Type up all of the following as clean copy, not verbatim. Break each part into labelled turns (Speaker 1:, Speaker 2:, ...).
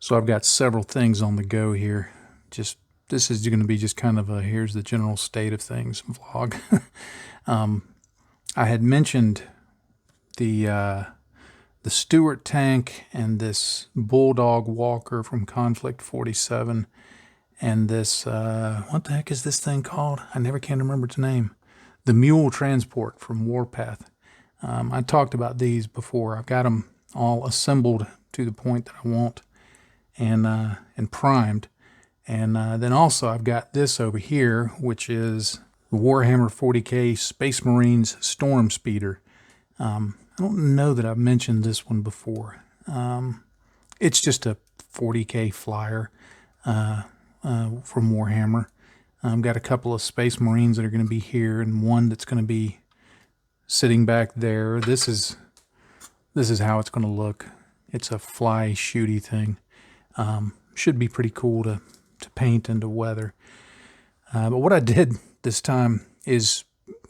Speaker 1: So I've got several things on the go here. This is going to be just kind of a here's the general state of things vlog. I had mentioned the Stewart tank and this Bulldog walker from Conflict 47 and this what the heck is this thing called? I never can remember its name. The Mule Transport from Warpath. I talked about these before. I've got them all assembled to the point that I want and primed. And then also I've got this over here, which is the Warhammer 40K Space Marines Storm Speeder. I don't know that I've mentioned this one before. It's just a 40K flyer from Warhammer. I've got a couple of Space Marines that are going to be here, and one that's going to be sitting back there. This is how it's going to look. It's a fly shooty thing. Should be pretty cool to paint and to weather. But what I did this time is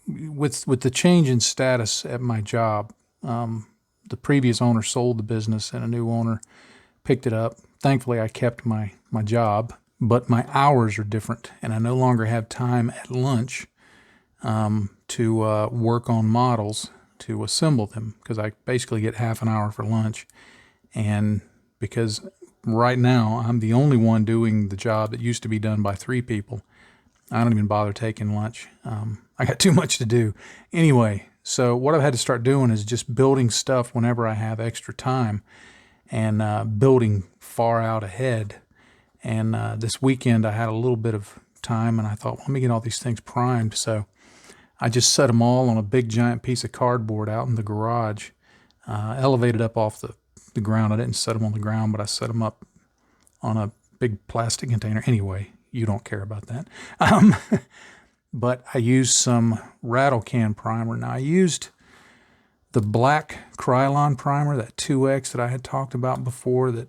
Speaker 1: with the change in status at my job, the previous owner sold the business and a new owner picked it up. Thankfully, I kept my job, but my hours are different, and I no longer have time at lunch to work on models to assemble them, because I basically get half an hour for lunch. And because right now I'm the only one doing the job that used to be done by 3 people, I don't even bother taking lunch. I got too much to do. Anyway, so what I've had to start doing is just building stuff whenever I have extra time, and building far out ahead. And this weekend I had a little bit of time, and I thought, well, let me get all these things primed. So I just set them all on a big giant piece of cardboard out in the garage, elevated up off the ground. I didn't set them on the ground, but I set them up on a big plastic container. Anyway, you don't care about that. But I used some rattle can primer. Now I used the black Krylon primer, that 2X that I had talked about before, that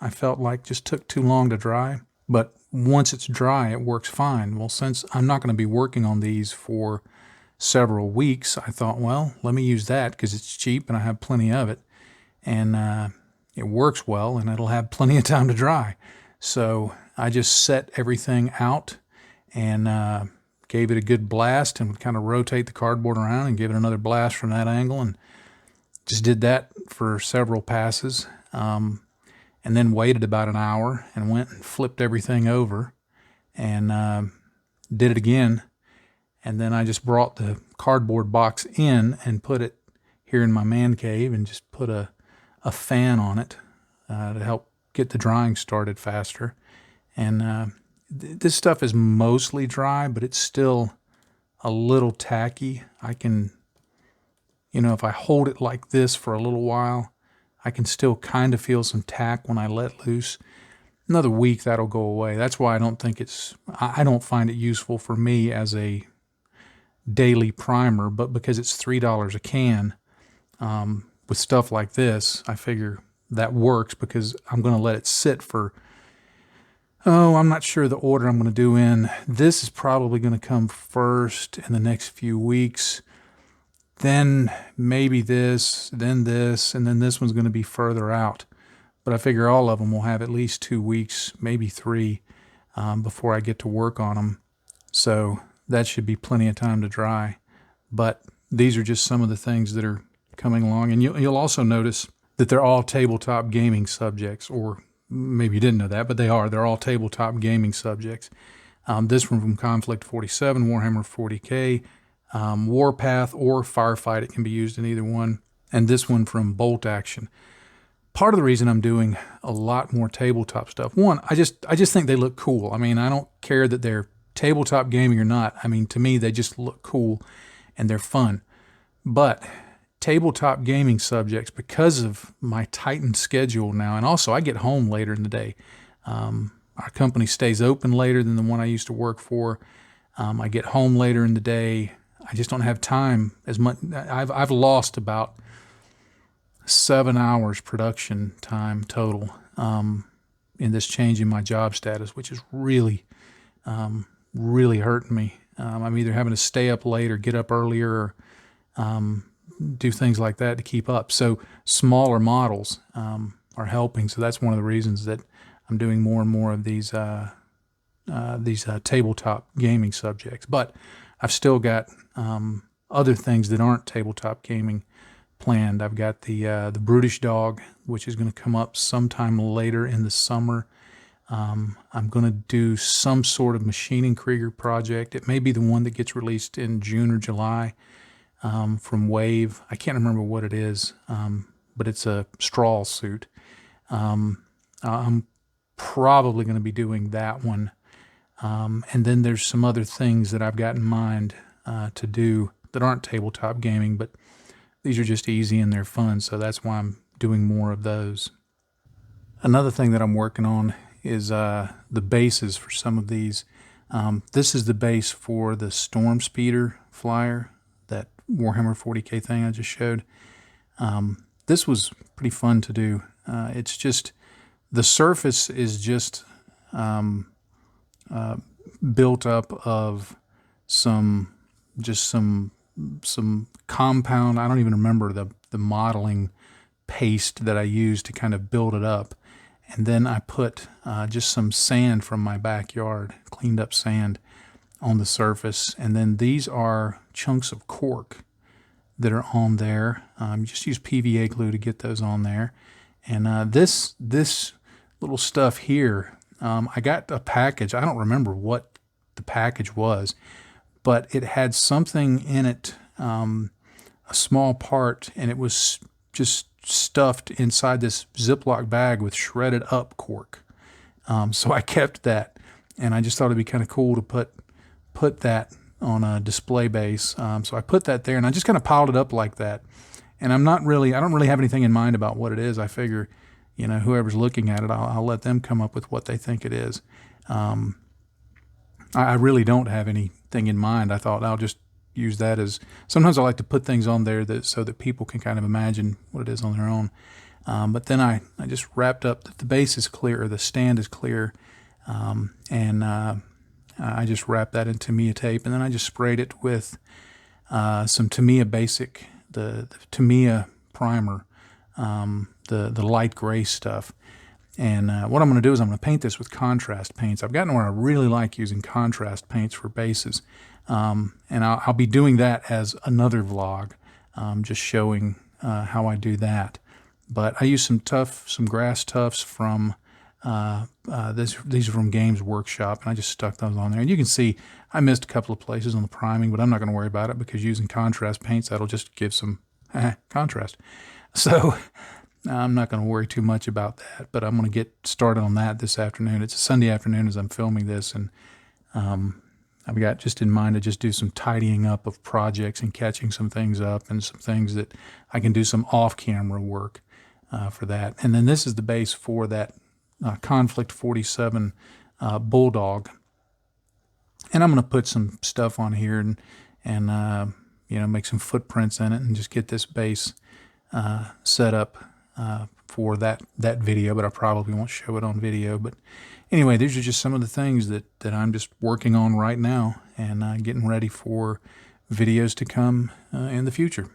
Speaker 1: I felt like just took too long to dry. But once it's dry, it works fine. Well, since I'm not going to be working on these for several weeks, I thought, well, let me use that because it's cheap and I have plenty of it. And it works well, and it'll have plenty of time to dry. So I just set everything out and gave it a good blast, and would kind of rotate the cardboard around and give it another blast from that angle, and just did that for several passes. And then waited about an hour and went and flipped everything over and did it again. And then I just brought the cardboard box in and put it here in my man cave and just put a fan on it to help get the drying started faster. And this stuff is mostly dry, but it's still a little tacky. I can, if I hold it like this for a little while, I can still kind of feel some tack when I let loose. Another week, that'll go away. That's why I don't find it useful for me as a daily primer, but because it's $3 a can, with stuff like this, I figure that works because I'm going to let it sit for, I'm not sure the order I'm going to do in. This is probably going to come first in the next few weeks. Then maybe this, and then this one's going to be further out. But I figure all of them will have at least 2 weeks, maybe 3, before I get to work on them. So that should be plenty of time to dry. But these are just some of the things that are coming along. And you'll also notice that they're all tabletop gaming subjects, or maybe you didn't know that, but they are. They're all tabletop gaming subjects. This one from Conflict 47, Warhammer 40K, Warpath, or Firefight. It can be used in either one. And this one from Bolt Action. Part of the reason I'm doing a lot more tabletop stuff, one, I just think they look cool. I mean, I don't care that they're tabletop gaming or not. I mean, to me, they just look cool and they're fun. But tabletop gaming subjects, because of my tightened schedule now, and also I get home later in the day. Our company stays open later than the one I used to work for. I get home later in the day. I just don't have time as much. I've lost about 7 hours production time total in this change in my job status, which is really hurting me. I'm either having to stay up late or get up earlier, or do things like that to keep up. So smaller models are are helping. So that's one of the reasons that I'm doing more and more of these tabletop gaming subjects. But I've still got other things that aren't tabletop gaming planned. I've got the Brutish Dog, which is going to come up sometime later in the summer. I'm going to do some sort of machining Krieger project. It may be the one that gets released in June or July from Wave. I can't remember what it is, but it's a straw suit. I'm probably going to be doing that one. And then there's some other things that I've got in mind to do that aren't tabletop gaming, but these are just easy and they're fun, so that's why I'm doing more of those. Another thing that I'm working on is the bases for some of these. This is the base for the Storm Speeder flyer, that Warhammer 40K thing I just showed. This was pretty fun to do. It's just, the surface is just built up of some compound. I don't even remember the modeling paste that I used to kind of build it up. And then I put just some sand from my backyard, cleaned up sand, on the surface. And then these are chunks of cork that are on there. Just use PVA glue to get those on there. And this little stuff here, I got a package. I don't remember what the package was, but it had something in it, a small part, and it was just stuffed inside this Ziploc bag with shredded up cork. So I kept that, and I just thought it'd be kind of cool to put that on a display base. So I put that there, and I just kind of piled it up like that. And I don't really have anything in mind about what it is. I figure, whoever's looking at it, I'll let them come up with what they think it is. I really don't have anything in mind. I thought I'll just use that as, sometimes I like to put things on there so that people can kind of imagine what it is on their own. But then I just wrapped up, the base is clear, or the stand is clear, and I just wrapped that in Tamiya tape, and then I just sprayed it with some Tamiya Basic, the Tamiya primer, the light gray stuff. And what I'm going to do is I'm going to paint this with contrast paints. I've gotten where I really like using contrast paints for bases. And I'll be doing that as another vlog, just showing how I do that. But I use some grass tufts from, these are from Games Workshop, and I just stuck those on there. And you can see I missed a couple of places on the priming, but I'm not going to worry about it because using contrast paints, that'll just give some contrast. So I'm not going to worry too much about that, but I'm going to get started on that this afternoon. It's a Sunday afternoon as I'm filming this, and I've got just in mind to just do some tidying up of projects and catching some things up, and some things that I can do some off-camera work for that. And then this is the base for that Conflict 47 Bulldog. And I'm going to put some stuff on here and make some footprints in it and just get this base set up for that video, but I probably won't show it on video. But anyway, these are just some of the things that I'm just working on right now, and getting ready for videos to come in the future.